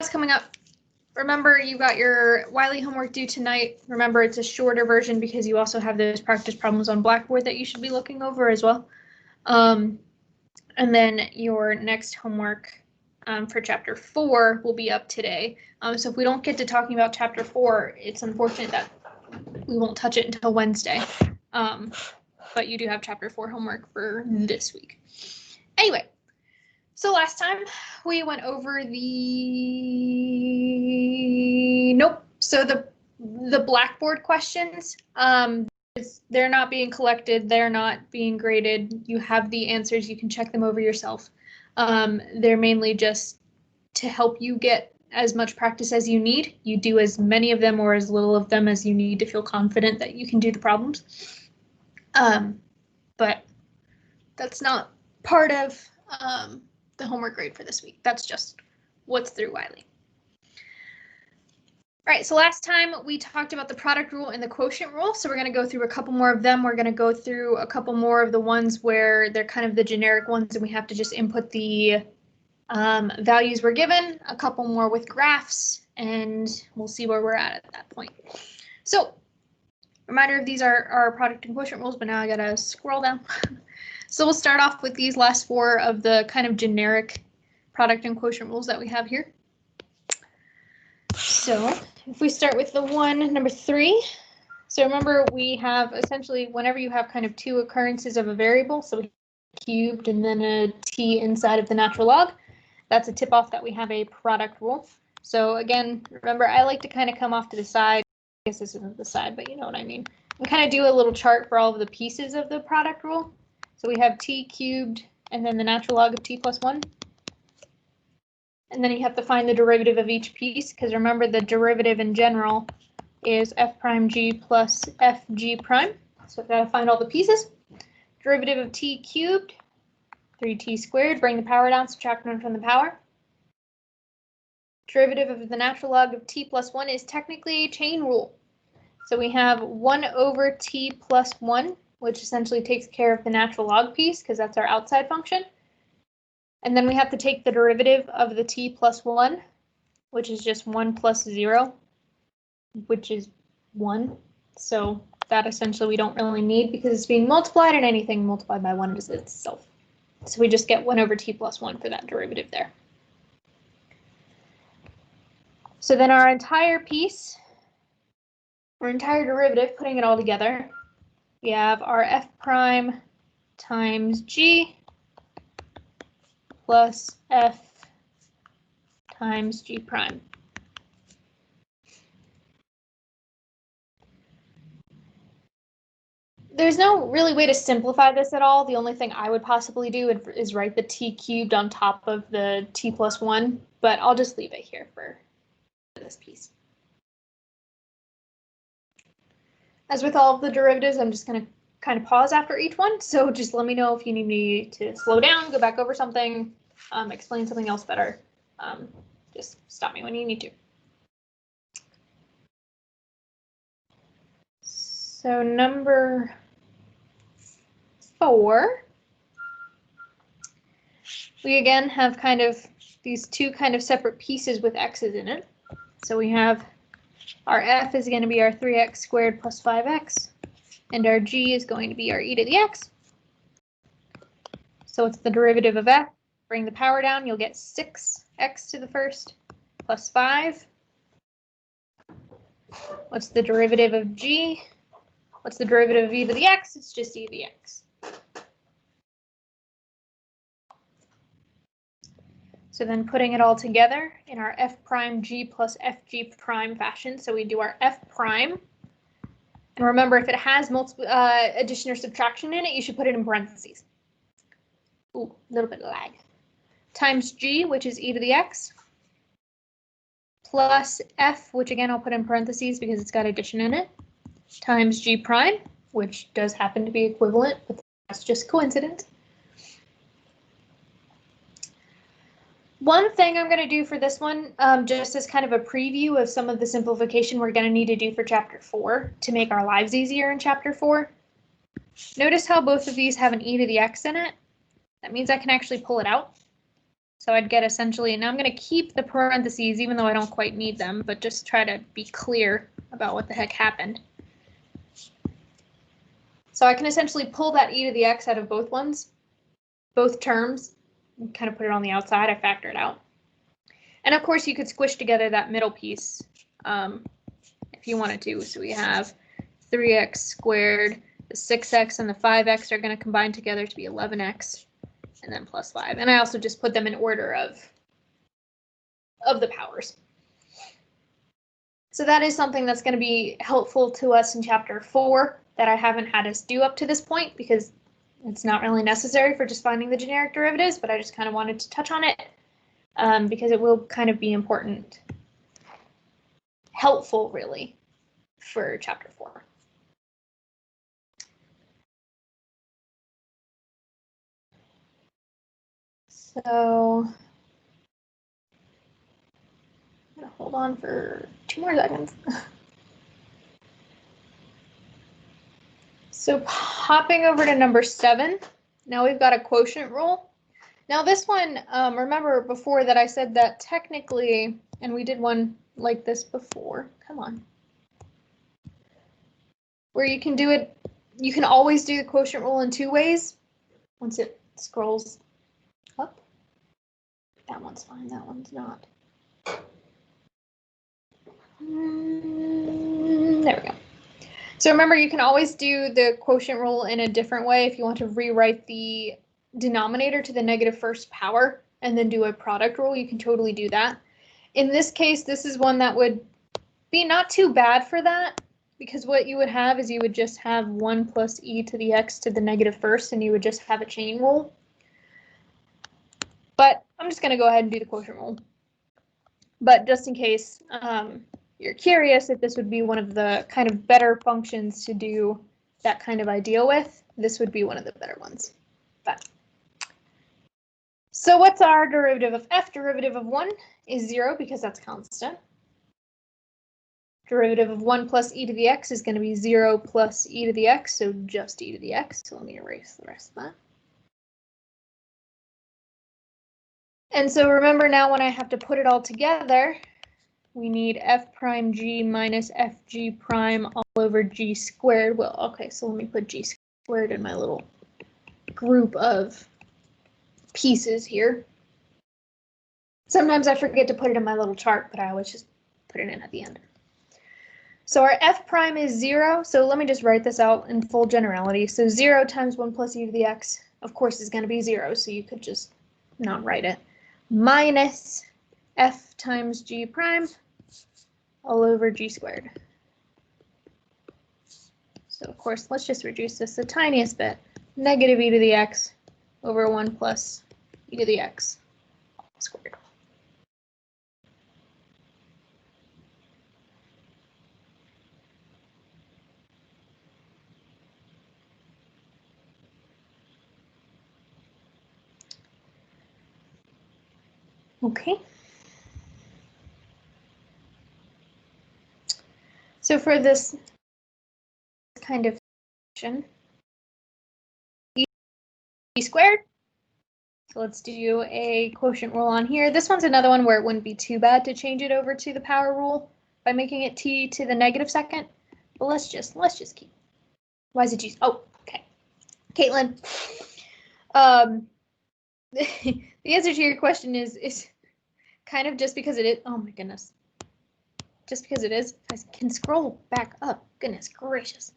coming up. Remember, you got your Wiley homework due tonight. Remember, it's a shorter version because you also have those practice problems on Blackboard that you should be looking over as well. And then your next homework for chapter 4 will be up today. So if we don't get to talking about chapter 4, it's unfortunate that we won't touch it until Wednesday. But you do have chapter 4 homework for this week. Anyway, so last time we went over the So the Blackboard questions, they're not being collected, they're not being graded. You have the answers, you can check them over yourself. They're mainly just to help you get as much practice as you need. You do as many of them or as little of them as you need to feel confident that you can do the problems. But that's not part of the homework grade for this week. That's just what's through Wiley. All right, so last time we talked about the product rule and the quotient rule, so we're going to go through a couple more of them. We're going to go through a couple more of the ones where they're kind of the generic ones and we have to just input the values we're given, a couple more with graphs, and we'll see where we're at that point. So, reminder of these are our product and quotient rules, but now I gotta scroll down. So we'll start off with these last 4 of the kind of generic product and quotient rules that we have here. So if we start with the number 3. So remember, we have essentially whenever you have kind of 2 occurrences of a variable, so we cubed and then a t inside of the natural log, that's a tip off that we have a product rule. So again, remember, I like to kind of come off to the side. I guess this isn't the side, but you know what I mean. And kind of do a little chart for all of the pieces of the product rule. So we have t cubed and then the natural log of t plus 1. And then you have to find the derivative of each piece, because remember the derivative in general is f prime g plus fg prime. So I've got to find all the pieces. Derivative of t cubed, 3t squared, bring the power down, subtract 1 from the power. Derivative of the natural log of t plus 1 is technically a chain rule. So we have 1 over t plus 1, which essentially takes care of the natural log piece because that's our outside function. And then we have to take the derivative of the t plus 1, which is just 1 plus 0, which is 1. So that essentially we don't really need because it's being multiplied, and anything multiplied by 1 is itself. So we just get 1 over t plus 1 for that derivative there. So then our entire piece, our entire derivative, putting it all together, we have our f prime times g plus f times g prime. There's no really way to simplify this at all. The only thing I would possibly do is write the t cubed on top of the t plus 1, but I'll just leave it here for this piece. As with all of the derivatives, I'm just going to kind of pause after each one, so just let me know if you need me to slow down, go back over something, explain something else better. Just stop me when you need to. So number 4, we again have kind of these 2 kind of separate pieces with x's in it. So we have our f is going to be our 3x squared plus 5x, and our g is going to be our e to the x. So it's the derivative of f. Bring the power down, you'll get 6x to the first plus 5. What's the derivative of g? What's the derivative of e to the x? It's just e to the x. So then putting it all together in our f prime g plus fg prime fashion. So we do our f prime. And remember, if it has multiple addition or subtraction in it, you should put it in parentheses. Ooh, a little bit of lag. Times g, which is e to the x, plus f, which again I'll put in parentheses because it's got addition in it, times g prime, which does happen to be equivalent, but that's just coincidence. One thing I'm going to do for this one, just as kind of a preview of some of the simplification we're going to need to do for chapter 4 to make our lives easier in chapter 4. Notice how both of these have an e to the x in it. That means I can actually pull it out. So I'd get essentially, now I'm going to keep the parentheses even though I don't quite need them, but just try to be clear about what the heck happened. So I can essentially pull that e to the x out of both ones, both terms, and kind of put it on the outside. I factor it out. And of course you could squish together that middle piece if you wanted to. So we have 3x squared, the 6x and the 5x are going to combine together to be 11x, and then plus 5. And I also just put them in order of the powers. So that is something that's going to be helpful to us in chapter 4 that I haven't had us do up to this point because it's not really necessary for just finding the generic derivatives, but I just kind of wanted to touch on it because it will kind of be important, helpful really, for chapter 4. So I'm going to hold on for 2 more seconds. So hopping over to number 7, now we've got a quotient rule. Now this one, remember before that I said that technically, and we did one like this before, come on, where you can do it, you can always do the quotient rule in 2 ways. Once it scrolls up, that one's fine, that one's not. There we go. So remember, you can always do the quotient rule in a different way if you want to rewrite the denominator to the negative first power and then do a product rule. You can totally do that. In this case, this is one that would be not too bad for that, because what you would have is you would just have 1 plus e to the x to the negative first, and you would just have a chain rule. But I'm just going to go ahead and do the quotient rule. But just in case you're curious if this would be one of the kind of better functions to do that kind of idea with, this would be one of the better ones. But so what's our derivative of f? Derivative of 1 is 0 because that's constant. Derivative of 1 plus e to the x is going to be 0 plus e to the x, so just e to the x. So let me erase the rest of that. And so remember now when I have to put it all together, we need f prime g minus fg prime all over g squared. Well, okay, so let me put g squared in my little group of pieces here. Sometimes I forget to put it in my little chart, but I always just put it in at the end. So our f prime is 0, so let me just write this out in full generality. So 0 times 1 plus e to the x, of course, is going to be 0, so you could just not write it. Minus f times g prime all over g squared. So of course, let's just reduce this the tiniest bit. Negative e to the x over 1 plus e to the x all squared. Okay. So for this kind of function, e squared. So let's do a quotient rule on here. This one's another one where it wouldn't be too bad to change it over to the power rule by making it t to the negative second. But let's just keep. Why is it g? Oh, okay. Caitlin. The answer to your question is kind of just because it is. Oh my goodness. Just because it is. I can scroll back up. Goodness gracious.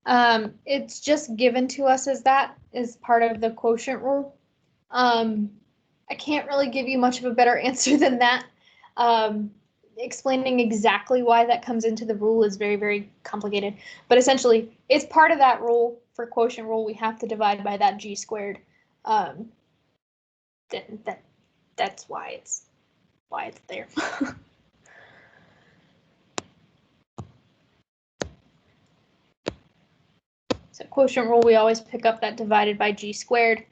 It's just given to us as that is part of the quotient rule. I can't really give you much of a better answer than that. Explaining exactly why that comes into the rule is very, very complicated. But essentially, it's part of that rule. For quotient rule, we have to divide by that g squared. That's why it's there. So quotient rule, we always pick up that divided by g squared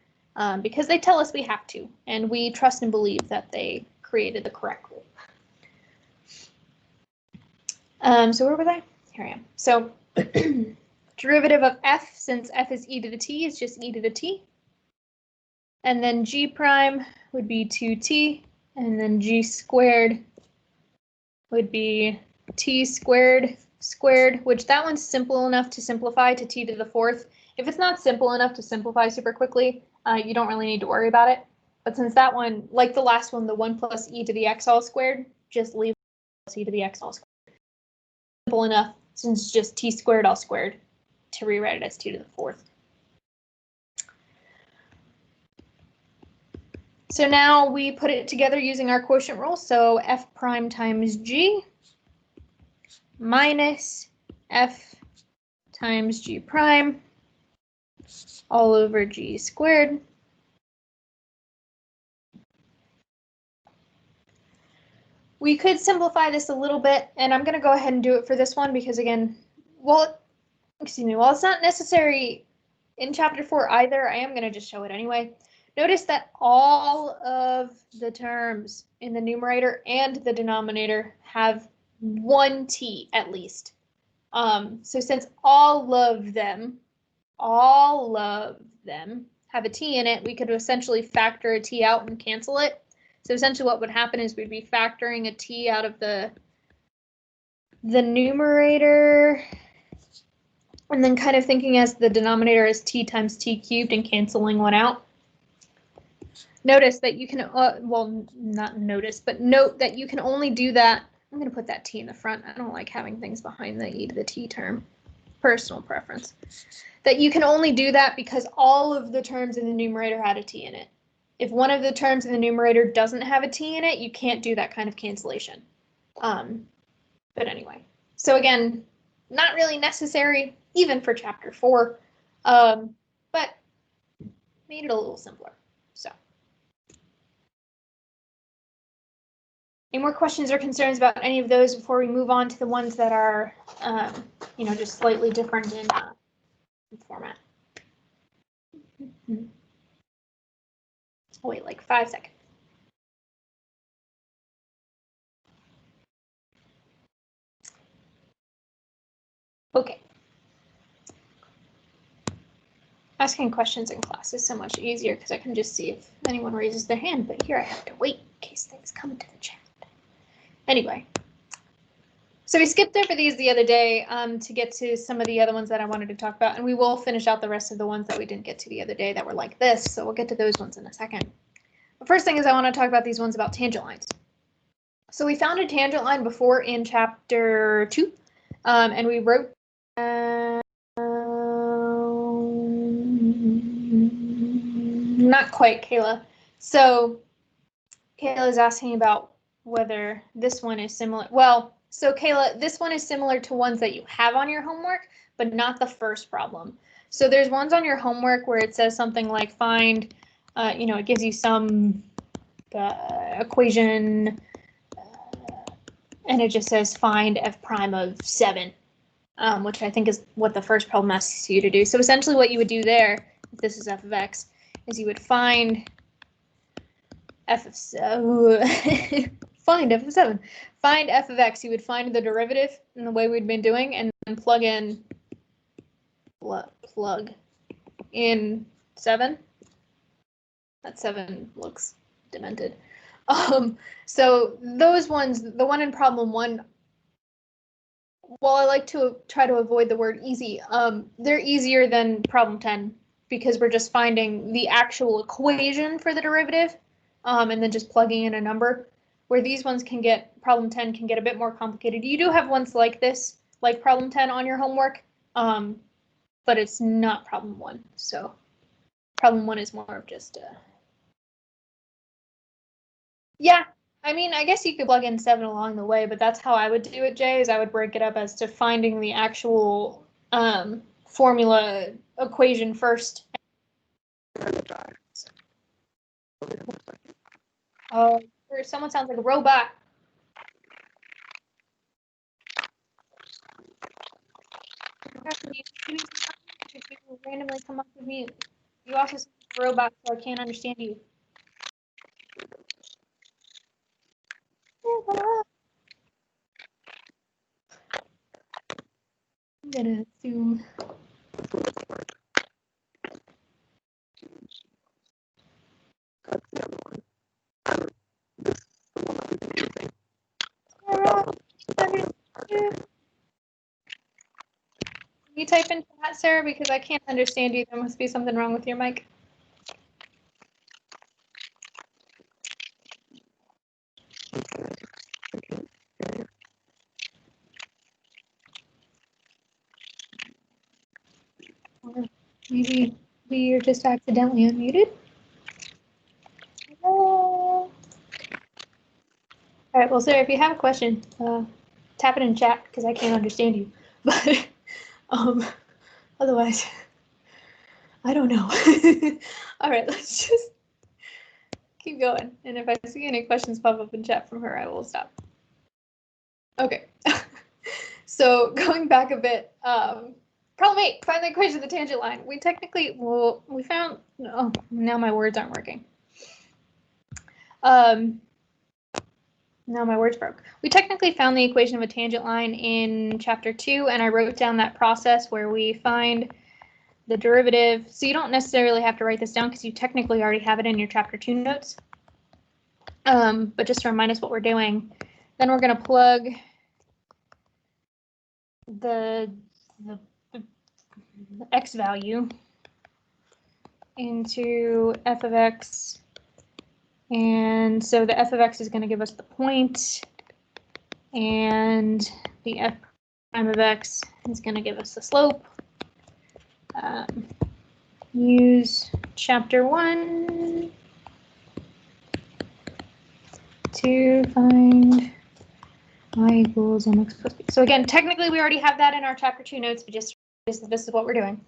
because they tell us we have to, and we trust and believe that they created the correct rule. So where was I? Here I am. So derivative of f, since f is e to the t, is just e to the t. And then G prime would be 2t, and then G squared would be t squared squared, which that one's simple enough to simplify to t to the fourth. If it's not simple enough to simplify super quickly, you don't really need to worry about it. But since that one, like the last one, the 1 plus e to the x all squared, just leave e to the x all squared. Simple enough, since it's just t squared all squared, to rewrite it as t to the fourth. So now we put it together using our quotient rule. So f prime times g minus f times g prime all over g squared. We could simplify this a little bit, and I'm going to go ahead and do it for this one because, again, while it's not necessary in chapter 4 either, I am going to just show it anyway. Notice that all of the terms in the numerator and the denominator have one t at least. So since all of them have a t in it, we could essentially factor a t out and cancel it. So essentially what would happen is we'd be factoring a t out of the numerator and then kind of thinking as the denominator as t times t cubed and canceling one out. Notice that you can, well, not notice, but note that you can only do that. I'm going to put that t in the front. I don't like having things behind the e to the t term. Personal preference. That you can only do that because all of the terms in the numerator had a t in it. If one of the terms in the numerator doesn't have a t in it, you can't do that kind of cancellation. But anyway, so again, not really necessary even for chapter 4, but made it a little simpler. So, any more questions or concerns about any of those before we move on to the ones that are, just slightly different in format? I'll wait like 5 seconds. Okay. Asking questions in class is so much easier because I can just see if anyone raises their hand, but here I have to wait in case things come into the chat. Anyway, so we skipped over these the other day to get to some of the other ones that I wanted to talk about, and we will finish out the rest of the ones that we didn't get to the other day that were like this, so we'll get to those ones in a second. The first thing is I want to talk about these ones about tangent lines. So we found a tangent line before in chapter 2, and we wrote not quite, Kayla. So Kayla is asking about whether this one is similar. Well, so Kayla, this one is similar to ones that you have on your homework, but not the first problem. So there's ones on your homework where it says something like find, it gives you some equation, and it just says find f prime of 7, which I think is what the first problem asks you to do. So essentially what you would do there, if this is f of x, is you would find f of 7. Find f of 7. Find f of x. You would find the derivative in the way we'd been doing, and then plug in 7. That 7 looks demented. So those ones, the one in problem 1, while I like to try to avoid the word easy, they're easier than problem 10 because we're just finding the actual equation for the derivative and then just plugging in a number, where these ones can get, problem 10 can get a bit more complicated. You do have ones like this, like problem 10 on your homework, but it's not problem 1. So problem 1 is more of just yeah, I mean, I guess you could plug in 7 along the way, but that's how I would do it, Jay, is I would break it up as to finding the actual formula equation first. Oh, someone sounds like a robot. You randomly come up with me. You also sound like a robot, so I can't understand you. I'm gonna assume. Can you type into that, Sarah? Because I can't understand you. There must be something wrong with your mic. Or maybe you're just accidentally unmuted. Hello. All right, well, Sarah, if you have a question, tap it in chat because I can't understand you. But otherwise, I don't know. All right, let's just keep going. And if I see any questions pop up in chat from her, I will stop. Okay. So going back a bit, problem 8, find the equation of the tangent line. We technically, well, we found, oh, now my words aren't working. Now my words broke. We technically found the equation of a tangent line in chapter 2, and I wrote down that process where we find the derivative. So you don't necessarily have to write this down because you technically already have it in your chapter 2 notes. But just to remind us what we're doing, then we're going to plug the x value into f of x. And so the f of x is going to give us the point, and the f prime of x is going to give us the slope. Use chapter 1 to find y equals mx plus b. So again, technically we already have that in our chapter 2 notes, but just this is what we're doing.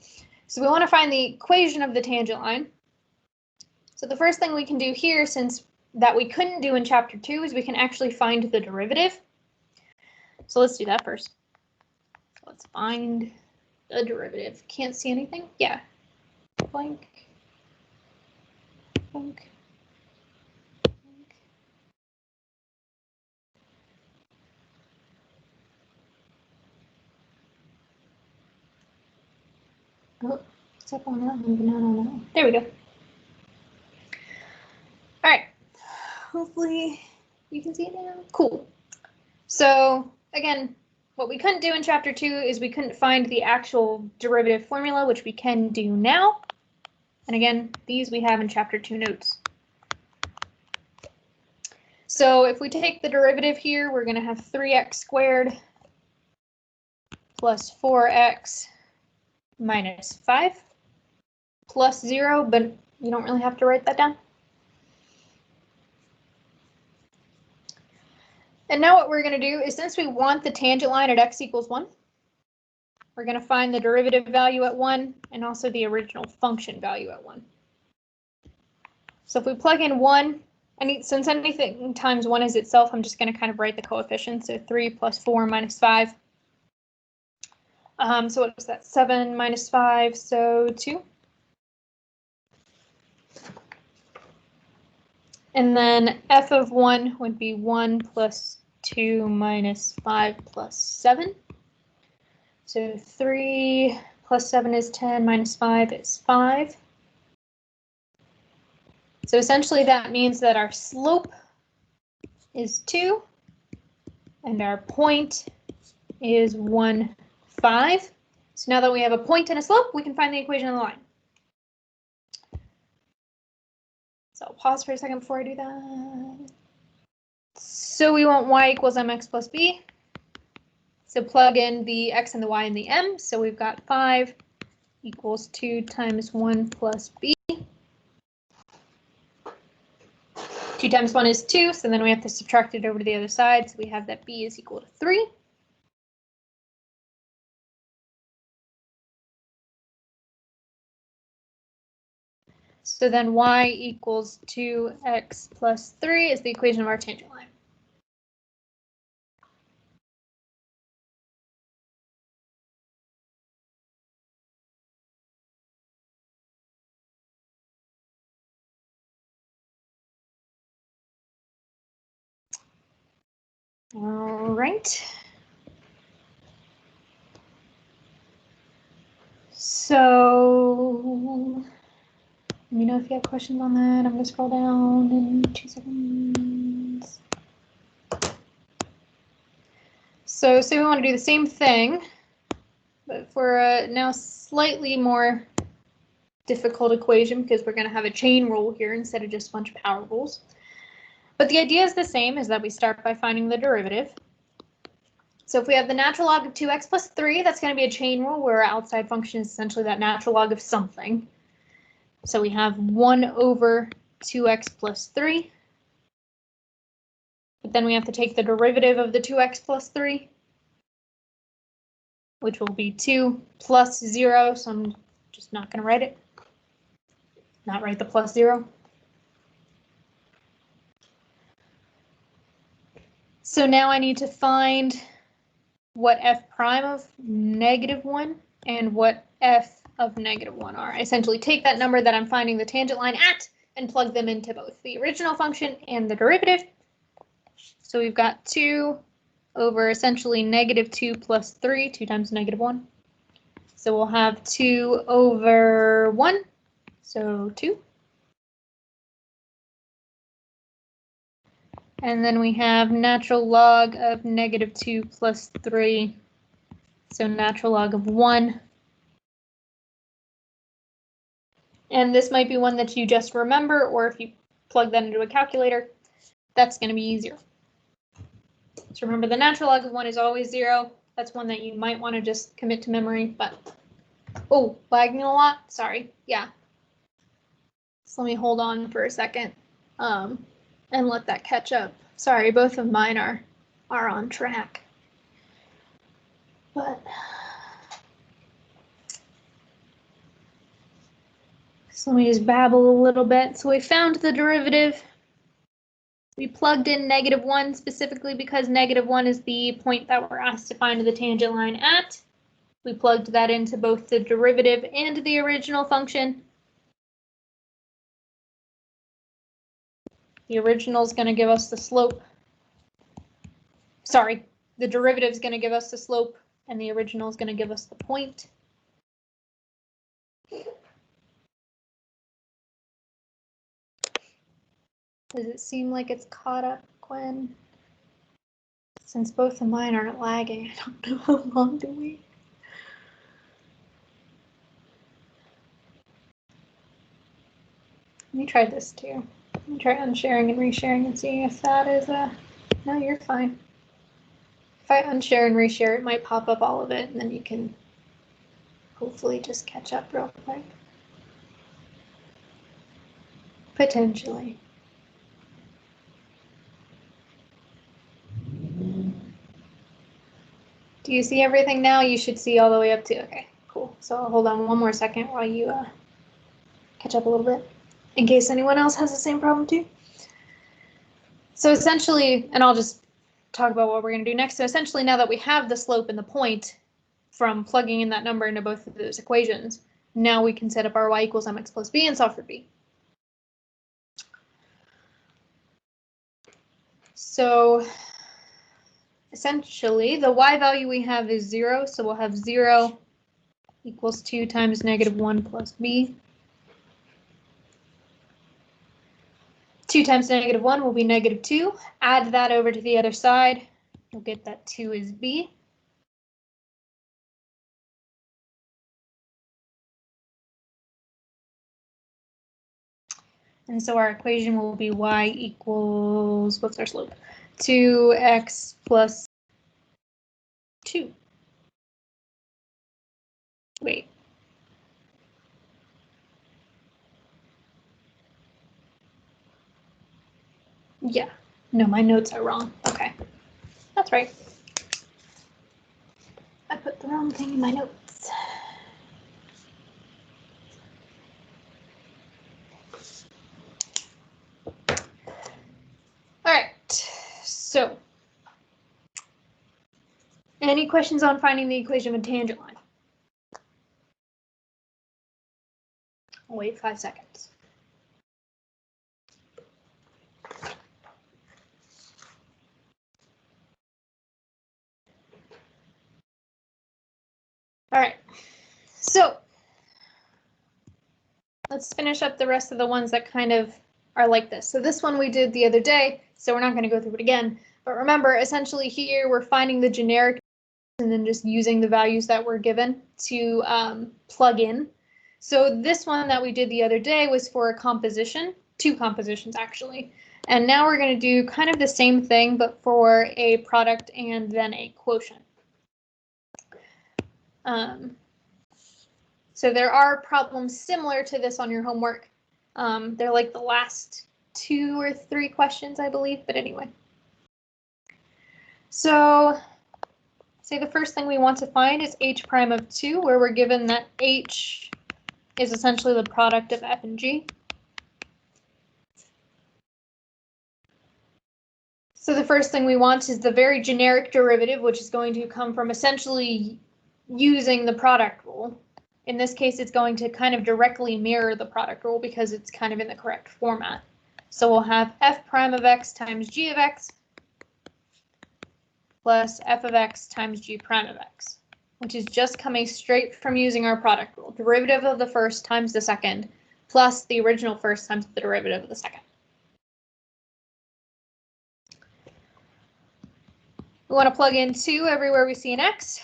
So we want to find the equation of the tangent line. So the first thing we can do here, since that we couldn't do in chapter 2, is we can actually find the derivative. So let's do that first. So let's find the derivative. Can't see anything? Yeah. Blank. Blank. Blank. Oh, it's up on that one, but not on that one. There we go. All right. Hopefully you can see it now. Cool. So again, what we couldn't do in chapter 2 is we couldn't find the actual derivative formula, which we can do now. And again, these we have in chapter 2 notes. So if we take the derivative here, we're going to have 3x squared plus 4x minus 5 plus 0, but you don't really have to write that down. And now what we're going to do is, since we want the tangent line at x equals 1, we're going to find the derivative value at 1 and also the original function value at 1. So if we plug in 1, since anything times 1 is itself, I'm just going to kind of write the coefficients. So 3 plus 4 minus 5. So what was that? 7 minus 5, so 2. And then f of 1 would be 1 plus 2 minus 5 plus 7. So 3 plus 7 is 10, minus 5 is 5. So essentially that means that our slope is 2 and our point is 1, 5. So now that we have a point and a slope, we can find the equation of the line. So I'll pause for a second before I do that. So we want y equals mx plus b. So plug in the x and the y and the m. So we've got 5 equals 2 times 1 plus b. 2 times 1 is 2, so then we have to subtract it over to the other side. So we have that b is equal to 3. So then y equals 2x plus 3 is the equation of our tangent line. All right. So let me know if you have questions on that. I'm going to scroll down in 2 seconds. So So say we want to do the same thing, but for a now slightly more difficult equation because we're going to have a chain rule here instead of just a bunch of power rules. But the idea is the same, is that we start by finding the derivative. So if we have the natural log of 2x plus 3, that's going to be a chain rule where our outside function is essentially that natural log of something. So we have 1 over 2x plus 3. But then we have to take the derivative of the 2x plus 3, which will be 2 plus 0. So I'm just not going to write it. Not write the plus 0. So now I need to find what f prime of -1 and what f of -1 are. I essentially take that number that I'm finding the tangent line at and plug them into both the original function and the derivative. So we've got 2 over essentially -2 plus 3, 2 times -1. So we'll have 2 over 1, so 2. And then we have natural log of -2 plus 3, so natural log of 1. And this might be one that you just remember, or if you plug that into a calculator, that's going to be easier. So remember, the natural log of 1 is always 0. That's one that you might want to just commit to memory, but oh, lagging a lot. Sorry. Yeah. So let me hold on for a second and let that catch up. Sorry, both of mine are on track. But so let me just babble a little bit. So we found the derivative. We plugged in -1 specifically because -1 is the point that we're asked to find the tangent line at. We plugged that into both the derivative and the original function. The original is going to give us the slope. Sorry, the derivative is going to give us the slope, and the original is going to give us the point. Does it seem like it's caught up, Gwen? Since both of mine aren't lagging, I don't know how long to wait. Let me try this too. Let me try unsharing and resharing and seeing if that is no, you're fine. If I unshare and reshare, it might pop up all of it, and then you can hopefully just catch up real quick. Potentially. Do you see everything now? You should see all the way up to, okay, cool. So I'll hold on one more second while you catch up a little bit, in case anyone else has the same problem too. So essentially, and I'll just talk about what we're going to do next. So essentially, now that we have the slope and the point from plugging in that number into both of those equations, now we can set up our y equals mx plus b and solve for b. So essentially, the y value we have is 0, so we'll have 0 equals 2 times -1 plus b. 2 times -1 will be -2. Add that over to the other side. You'll get that 2 is b. And so our equation will be y equals, what's our slope? 2x plus 2. Wait. Yeah. No, my notes are wrong. Okay. That's right. I put the wrong thing in my notes. All right. So, any questions on finding the equation of a tangent line? I'll wait 5 seconds. All right, so let's finish up the rest of the ones that kind of are like this. So this one we did the other day, so we're not going to go through it again. But remember, essentially here we're finding the generic and then just using the values that were given to plug in. So this one that we did the other day was for a composition, 2 compositions actually. And now we're going to do kind of the same thing, but for a product and then a quotient. So there are problems similar to this on your homework. They're like the last 2 or 3 questions, I believe, but anyway. So say the first thing we want to find is h prime of 2, where we're given that h is essentially the product of f and g. So the first thing we want is the very generic derivative, which is going to come from essentially using the product rule. In this case, it's going to kind of directly mirror the product rule because it's kind of in the correct format. So we'll have f prime of x times g of x plus f of x times g prime of x, which is just coming straight from using our product rule. Derivative of the first times the second, plus the original first times the derivative of the second. We want to plug in 2 everywhere we see an x.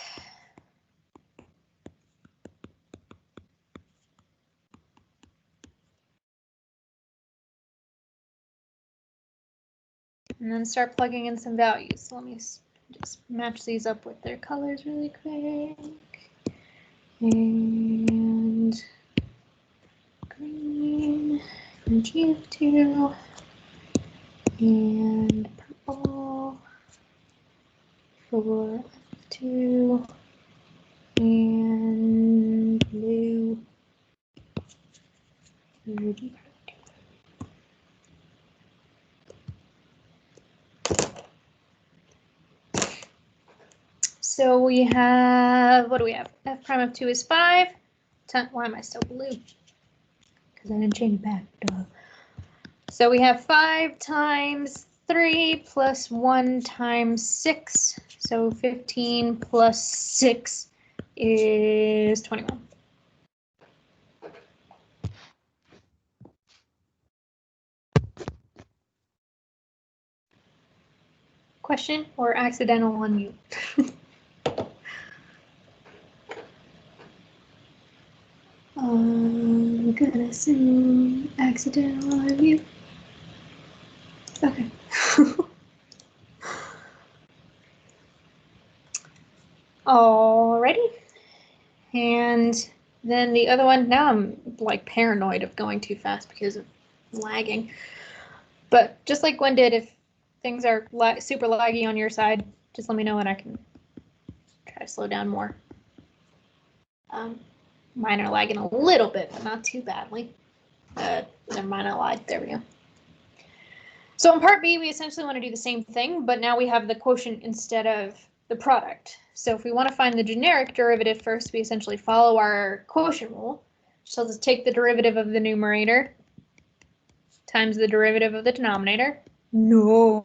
And then start plugging in some values. So let me just match these up with their colors really quick. And green, and G2, and purple for F2, and blue for G2. So we have, what do we have? F prime of 2 is 5. Why am I still blue? Because I didn't change back. Duh. So we have 5 times 3 plus 1 times 6. So 15 plus 6 is 21. Question or accidental unmute? I'm gonna assume accidental unmute. Okay. Alrighty. And then the other one, now I'm like paranoid of going too fast because of lagging. But just like Gwen did, if things are super laggy on your side, just let me know and I can try to slow down more. Mine are lagging a little bit, but not too badly. Never mind, I lied. There we go. So in part B, we essentially want to do the same thing, but now we have the quotient instead of the product. So if we want to find the generic derivative first, we essentially follow our quotient rule. So let's take the derivative of the numerator times the derivative of the denominator. No.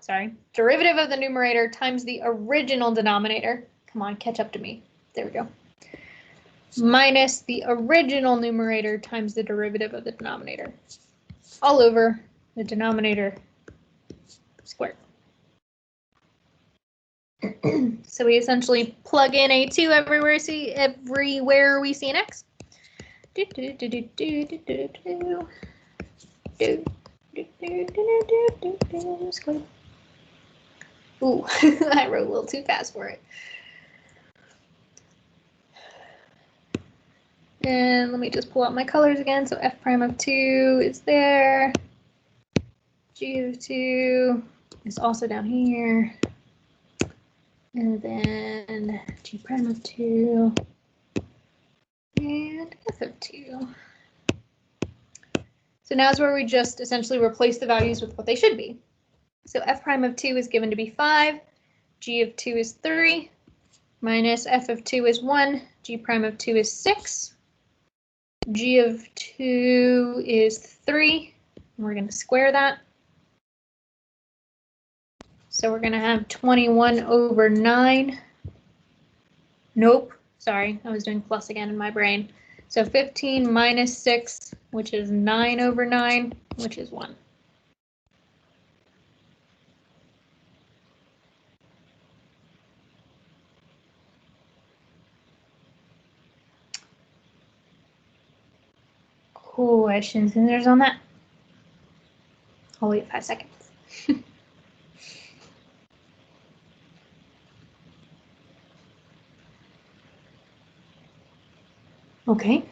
Sorry. Derivative of the numerator times the original denominator. Come on, catch up to me. There we go. Minus the original numerator times the derivative of the denominator. All over the denominator squared. So we essentially plug in a2 everywhere we see an x. Ooh, I wrote a little too fast for it. And let me just pull out my colors again. So f prime of 2 is there. G of 2 is also down here. And then G prime of 2 and f of 2. So now is where we just essentially replace the values with what they should be. So f prime of 2 is given to be 5, g of 2 is 3, minus f of 2 is 1, g prime of 2 is 6, g of 2 is 3, and we're going to square that. So we're going to have 21 over 9. Nope, sorry, I was doing plus again in my brain. So 15 minus 6, which is 9 over 9, which is 1. questions and answers on that? I'll wait 5 seconds. Okay.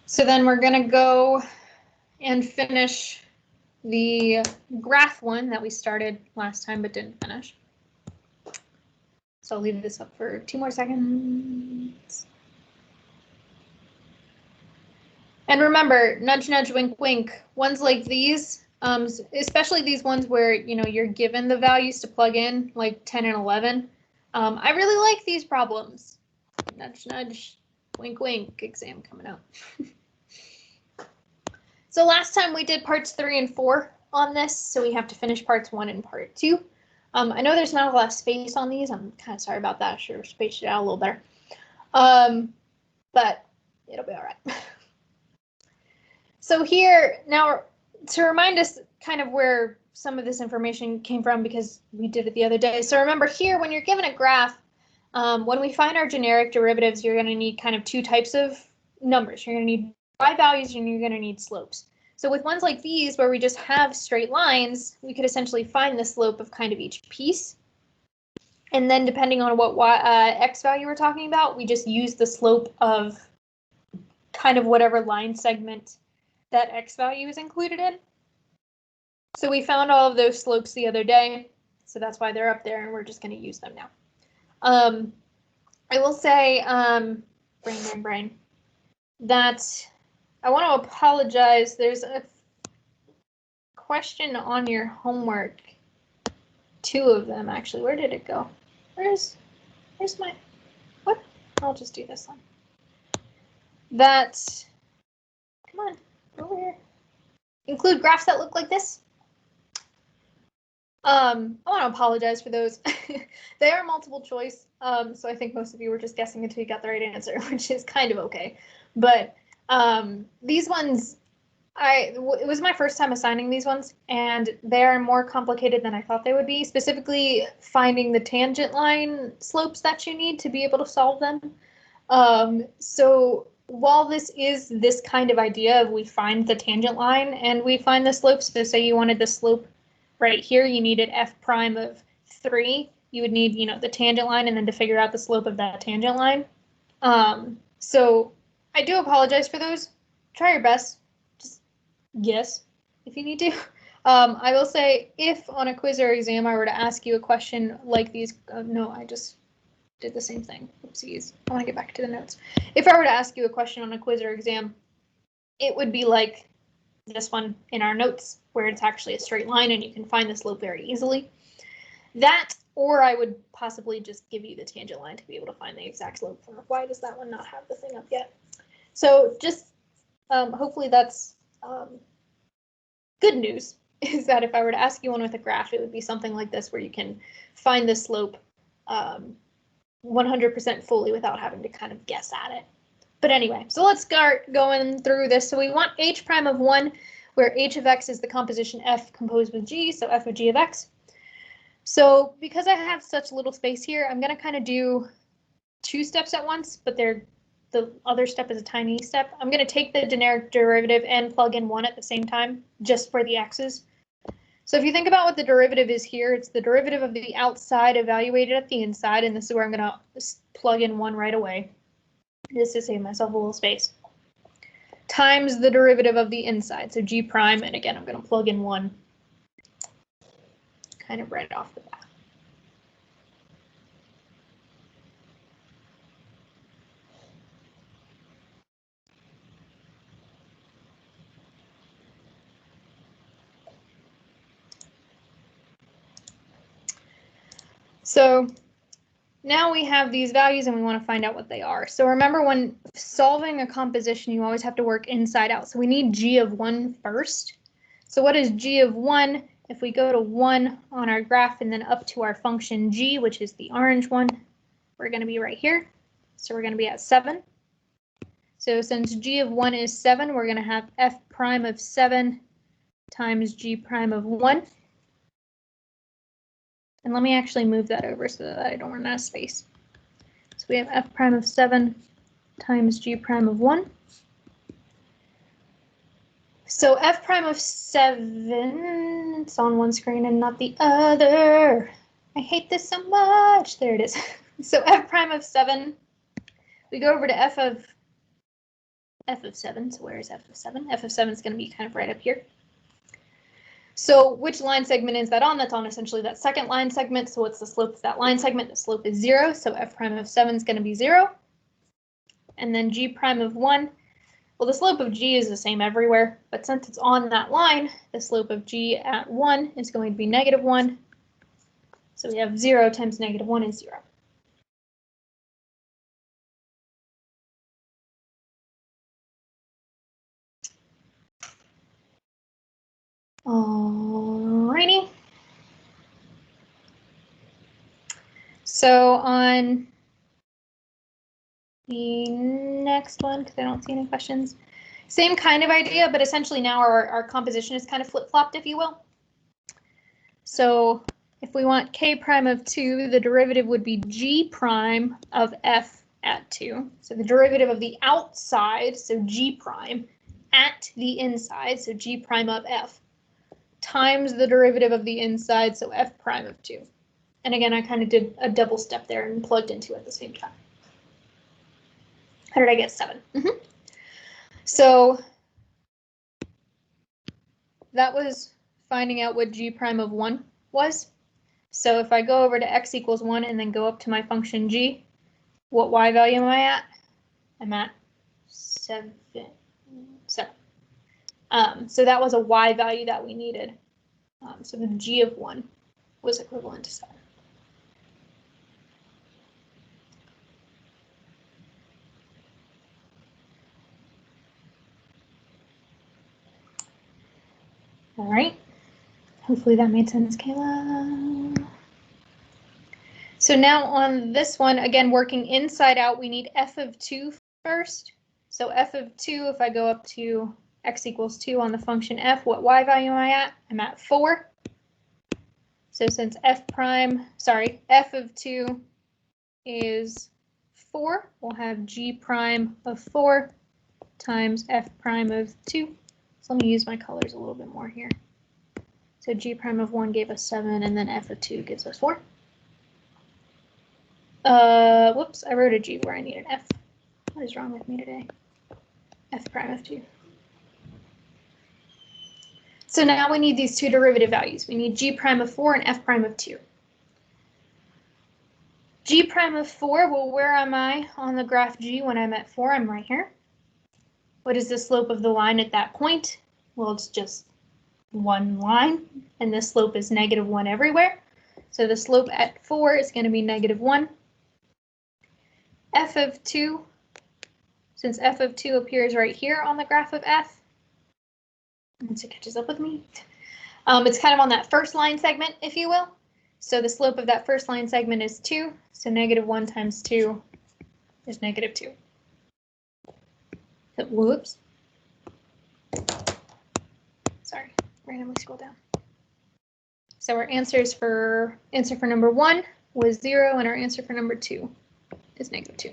So then we're going to go and finish the graph one that we started last time but didn't finish. So I'll leave this up for 2 more seconds. And remember, nudge, nudge, wink, wink. Ones like these, especially these ones where you're given the values to plug in, like 10 and 11. I really like these problems. Nudge, nudge, wink, wink. Exam coming up. So last time we did parts 3 and 4 on this, so we have to finish parts 1 and part 2. I know there's not a lot of space on these. I'm kind of sorry about that. I should have spaced it out a little better. But it'll be all right. So here, now to remind us kind of where some of this information came from, because we did it the other day. So remember here, when you're given a graph, when we find our generic derivatives, you're going to need kind of 2 types of numbers. You're going to need y values and you're going to need slopes. So with ones like these, where we just have straight lines, we could essentially find the slope of kind of each piece. And then depending on what x value we're talking about, we just use the slope of kind of whatever line segment that x value is included in. So we found all of those slopes the other day, so that's why they're up there, and we're just going to use them now. I will say, brain, that I want to apologize. There's a question on your homework, 2 of them actually. Where did it go? Where's my, what? I'll just do this one. That, come on, over here. Include graphs that look like this. I want to apologize for those. They are multiple choice, so I think most of you were just guessing until you got the right answer, which is kind of okay. But these ones, it was my first time assigning these ones, and they are more complicated than I thought they would be, specifically finding the tangent line slopes that you need to be able to solve them. So while this is this kind of idea of we find the tangent line and we find the slopes, so say you wanted the slope right here, you needed f prime of 3, you would need, the tangent line and then to figure out the slope of that tangent line. So I do apologize for those. Try your best. Just guess if you need to. I will say, if on a quiz or exam I were to ask you a question like these, no, I just did the same thing. Oopsies. I want to get back to the notes. If I were to ask you a question on a quiz or exam, it would be like this one in our notes, where it's actually a straight line and you can find the slope very easily. That, or I would possibly just give you the tangent line to be able to find the exact slope. Why does that one not have the thing up yet? So just hopefully that's good news, is that if I were to ask you one with a graph, it would be something like this, where you can find the slope 100% fully without having to kind of guess at it. But anyway, so let's start going through this. So we want h prime of 1, where h of x is the composition f composed with g, so f of g of x. So because I have such little space here, I'm going to kind of do 2 steps at once, but the other step is a tiny step. I'm going to take the generic derivative and plug in 1 at the same time, just for the x's. So if you think about what the derivative is here, it's the derivative of the outside evaluated at the inside, and this is where I'm going to plug in 1 right away, just to save myself a little space, times the derivative of the inside, so g prime, and again, I'm going to plug in 1 kind of right off the bat. So now we have these values and we want to find out what they are. So remember, when solving a composition, you always have to work inside out. So we need g of 1 first. So what is g of 1? If we go to 1 on our graph and then up to our function g, which is the orange one, we're going to be right here. So we're going to be at 7. So since g of 1 is 7, we're going to have f prime of 7 times g prime of 1. And let me actually move that over so that I don't run out of space. So we have f prime of 7 times g prime of 1. So f prime of 7, it's on one screen and not the other. I hate this so much. There it is. So f prime of 7, we go over to f of 7. So where is f of 7? F of 7 is going to be kind of right up here. So which line segment is that on? That's on essentially that second line segment. So what's the slope of that line segment? The slope is 0. So f prime of 7 is going to be 0. And then g prime of 1. Well, the slope of g is the same everywhere, but since it's on that line, the slope of g at 1 is going to be -1. So we have 0 times -1 is 0. Alrighty. So on the next one, because I don't see any questions, same kind of idea, but essentially now our composition is kind of flip-flopped, if you will. So if we want k prime of 2, the derivative would be g prime of f at 2. So the derivative of the outside, so g prime, at the inside, so g prime of f, times the derivative of the inside, so f prime of 2. And again, I kind of did a double step there and plugged into it at the same time. How did I get 7? So that was finding out what g prime of 1 was. So if I go over to x equals 1 and then go up to my function g, what y value am I at? I'm at 7. So that was a y value that we needed. So the g of 1 was equivalent to 7. All right. Hopefully that made sense, Kayla. So now on this one, again, working inside out, we need f of 2 first. So f of 2, if I go up to x equals 2 on the function f, what y value am I at? I'm at 4. So since f of 2 is 4, we'll have g prime of 4 times f prime of 2. So let me use my colors a little bit more here. So g prime of 1 gave us 7, and then f of 2 gives us 4. Whoops, I wrote a g where I need an f. What is wrong with me today? F prime of 2. So now we need these two derivative values. We need g prime of 4 and f prime of 2. G prime of 4, well, where am I on the graph g when I'm at 4? I'm right here. What is the slope of the line at that point? Well, it's just one line, and the slope is -1 everywhere. So the slope at 4 is going to be -1. F of 2, since f of 2 appears right here on the graph of f, once it catches up with me, it's kind of on that first line segment, if you will. So the slope of that first line segment is 2, so -1 times 2 is -2. So, whoops. Sorry, randomly scroll down. So our answer for number 1 was 0, and our answer for number 2 is -2.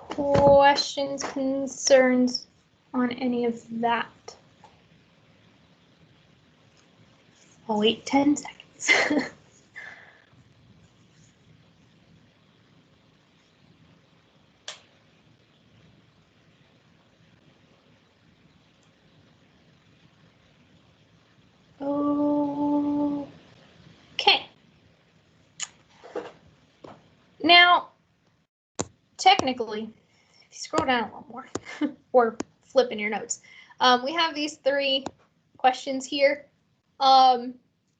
Questions, concerns on any of that? I'll wait 10 seconds. Okay. Now, technically, if you scroll down a little more, or flip in your notes, we have these 3 questions here.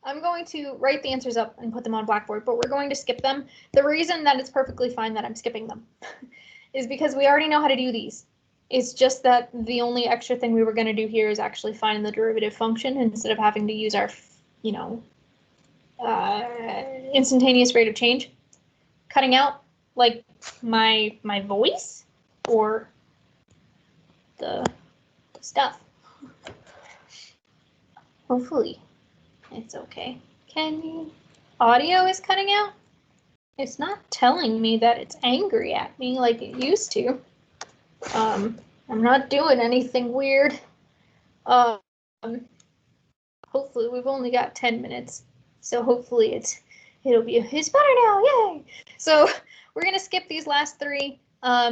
I'm going to write the answers up and put them on Blackboard, but we're going to skip them. The reason that it's perfectly fine that I'm skipping them is because we already know how to do these. It's just that the only extra thing we were going to do here is actually find the derivative function instead of having to use our, instantaneous rate of change. Cutting out like my voice or the stuff. Hopefully it's okay. Audio is cutting out? It's not telling me that it's angry at me like it used to. I'm not doing anything weird. Hopefully we've only got 10 minutes. So hopefully it's better now, yay! So we're gonna skip these last three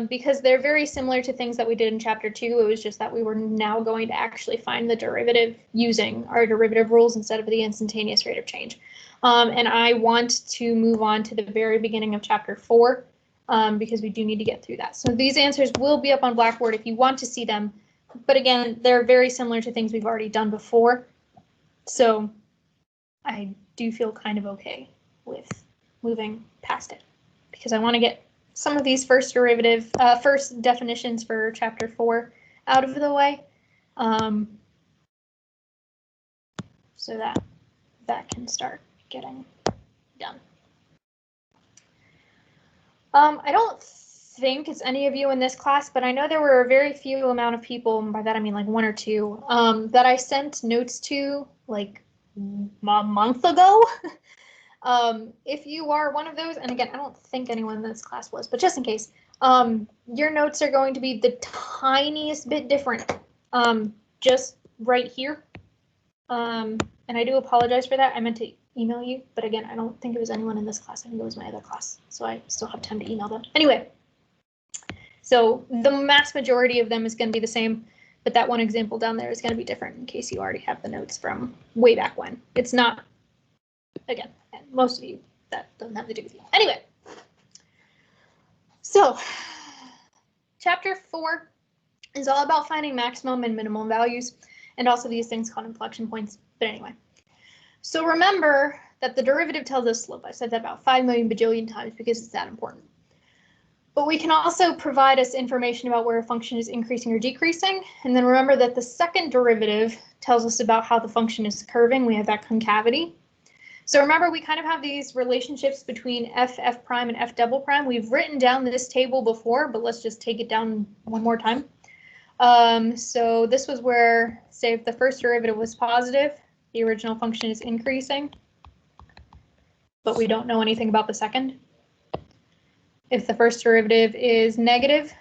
because they're very similar to things that we did in chapter 2. It was just that we were now going to actually find the derivative using our derivative rules instead of the instantaneous rate of change. And I want to move on to the very beginning of chapter 4 because we do need to get through that. So these answers will be up on Blackboard if you want to see them. But again, they're very similar to things we've already done before. So I do feel kind of okay with moving past it because I want to get some of these first definitions for chapter 4 out of the way, so that can start getting done. I don't think it's any of you in this class, but I know there were a very few amount of people, and by that I mean like 1 or 2, that I sent notes to like a month ago. If you are one of those, and again, I don't think anyone in this class was, but just in case, your notes are going to be the tiniest bit different, just right here. And I do apologize for that. I meant to email you, but again, I don't think it was anyone in this class. I think it was my other class, so I still have time to email them. Anyway, so the mass majority of them is going to be the same, but that one example down there is going to be different in case you already have the notes from way back when. It's not, again, most of you, that doesn't have to do with you. Anyway, so chapter 4 is all about finding maximum and minimum values, and also these things called inflection points. But anyway, so remember that the derivative tells us slope. I said that about 5 million bajillion times because it's that important. But we can also provide us information about where a function is increasing or decreasing. And then remember that the second derivative tells us about how the function is curving. We have that concavity. So remember, we kind of have these relationships between f prime, and f double prime. We've written down this table before, but let's just take it down one more time. So this was where, say, if the first derivative was positive, the original function is increasing, but we don't know anything about the second. If the first derivative is negative,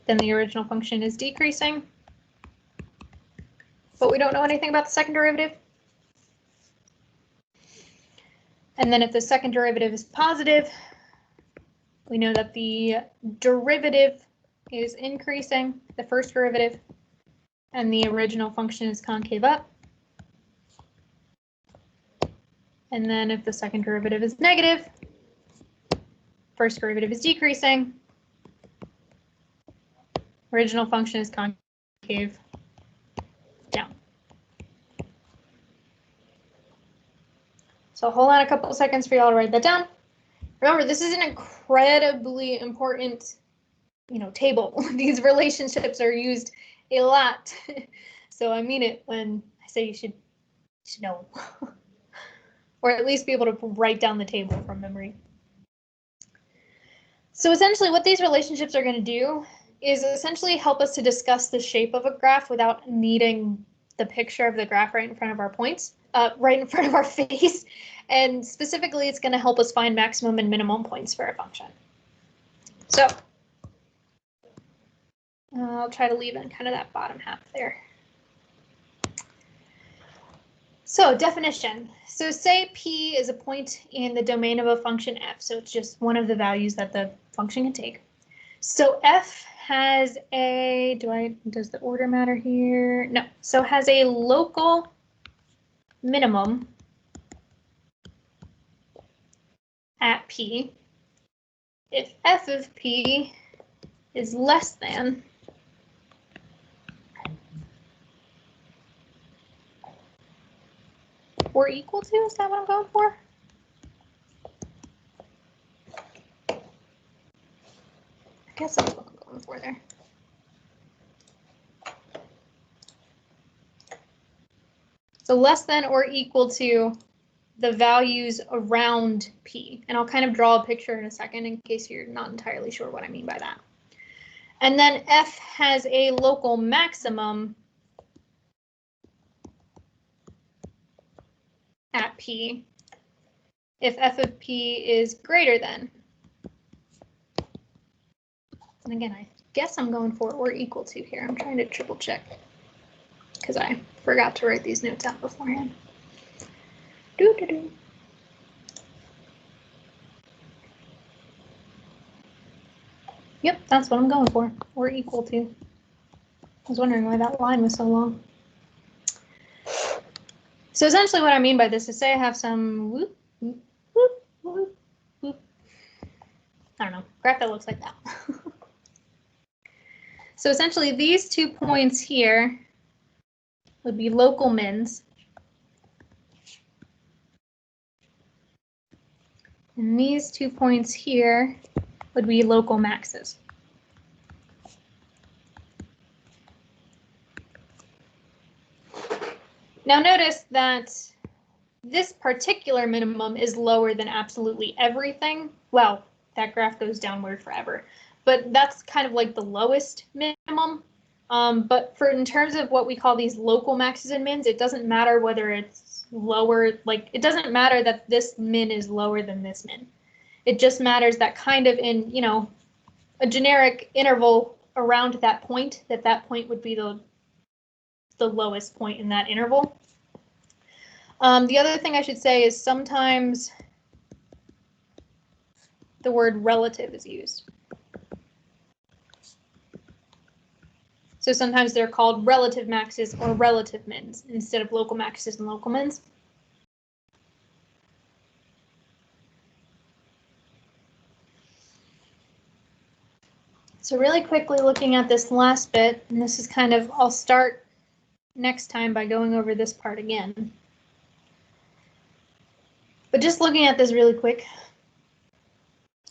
then the original function is decreasing, but we don't know anything about the second derivative. And then if the second derivative is positive, we know that the derivative is increasing, the first derivative, and the original function is concave up. And then if the second derivative is negative, first derivative is decreasing, original function is concave down. So hold on a couple of seconds for y'all to write that down. Remember, this is an incredibly important, table. These relationships are used a lot. So I mean it when I say you should know, or at least be able to write down the table from memory. So essentially what these relationships are going to do is essentially help us to discuss the shape of a graph without needing the picture of the graph right in front of our points, right in front of our face. And specifically, it's going to help us find maximum and minimum points for a function. So I'll try to leave in kind of that bottom half there. So definition. So say P is a point in the domain of a function f. So it's just one of the values that the function can take. So f has a, does the order matter here? No. So has a local minimum at P if f of P is less than or equal to, is that what I'm going for? I guess that's what I'm going for there. So less than or equal to the values around P. And I'll kind of draw a picture in a second in case you're not entirely sure what I mean by that. And then F has a local maximum at P if F of P is greater than. And again, I guess I'm going for or equal to here. I'm trying to triple check because I forgot to write these notes out beforehand. Yep, that's what I'm going for, or equal to. I was wondering why that line was so long. So essentially what I mean by this is, say I have some whoop, whoop, whoop, whoop, whoop. I don't know, graph that looks like that. So essentially these 2 points here would be local mins. And these 2 points here would be local maxes. Now notice that this particular minimum is lower than absolutely everything. Well, that graph goes downward forever, but that's kind of like the lowest minimum. But in terms of what we call these local maxes and mins, it doesn't matter whether it's lower, like it doesn't matter that this min is lower than this min. It just matters that kind of in, you know, a generic interval around that point would be the lowest point in that interval. The other thing I should say is sometimes the word relative is used. So sometimes they're called relative maxes or relative mins instead of local maxes and local mins. So really quickly looking at this last bit, and this is kind of, I'll start next time by going over this part again. But just looking at this really quick,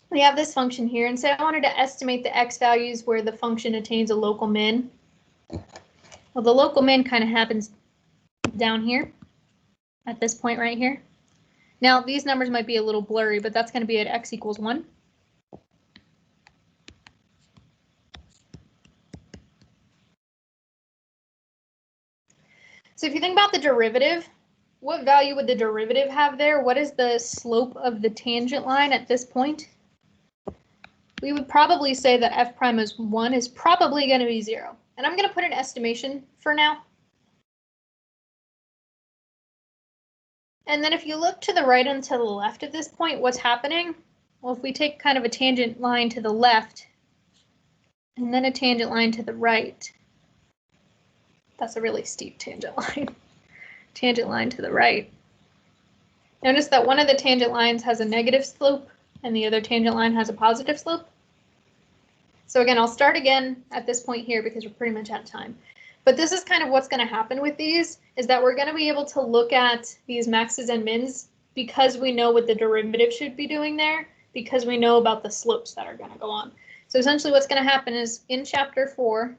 we have this function here, and say I wanted to estimate the x values where the function attains a local min. Well, the local min kind of happens down here at this point right here. Now these numbers might be a little blurry, but that's going to be at x equals 1. So if you think about the derivative, what value would the derivative have there? What is the slope of the tangent line at this point? We would probably say that f prime is 1 is probably going to be 0. And I'm going to put an estimation for now. And then if you look to the right and to the left at this point, what's happening? Well, if we take kind of a tangent line to the left and then a tangent line to the right, that's a really steep tangent line. Tangent line to the right. Notice that one of the tangent lines has a negative slope and the other tangent line has a positive slope. So again, I'll start again at this point here because we're pretty much out of time. But this is kind of what's going to happen with these, is that we're going to be able to look at these maxes and mins because we know what the derivative should be doing there, because we know about the slopes that are going to go on. So essentially what's going to happen is in chapter 4,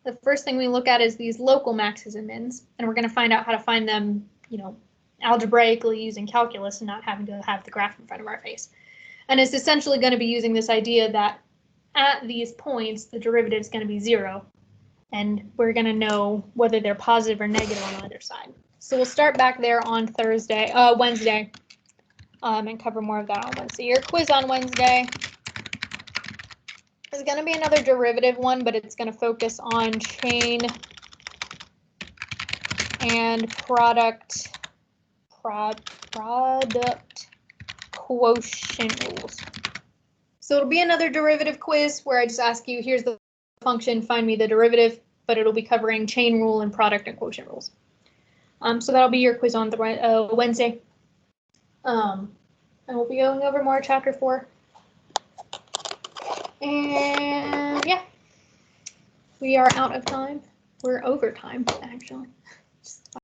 the first thing we look at is these local maxes and mins, and we're going to find out how to find them, you know, algebraically using calculus and not having to have the graph in front of our face. And it's essentially going to be using this idea that at these points, the derivative is going to be 0, and we're going to know whether they're positive or negative on either side. So we'll start back there on Wednesday, and cover more of that on Wednesday. Your quiz on Wednesday is going to be another derivative one, but it's going to focus on chain and product quotient rules. So it'll be another derivative quiz where I just ask you, here's the function, find me the derivative, but it'll be covering chain rule and product and quotient rules. So that'll be your quiz on the Wednesday. And we'll be going over more chapter 4. And yeah, we are out of time. We're over time, actually.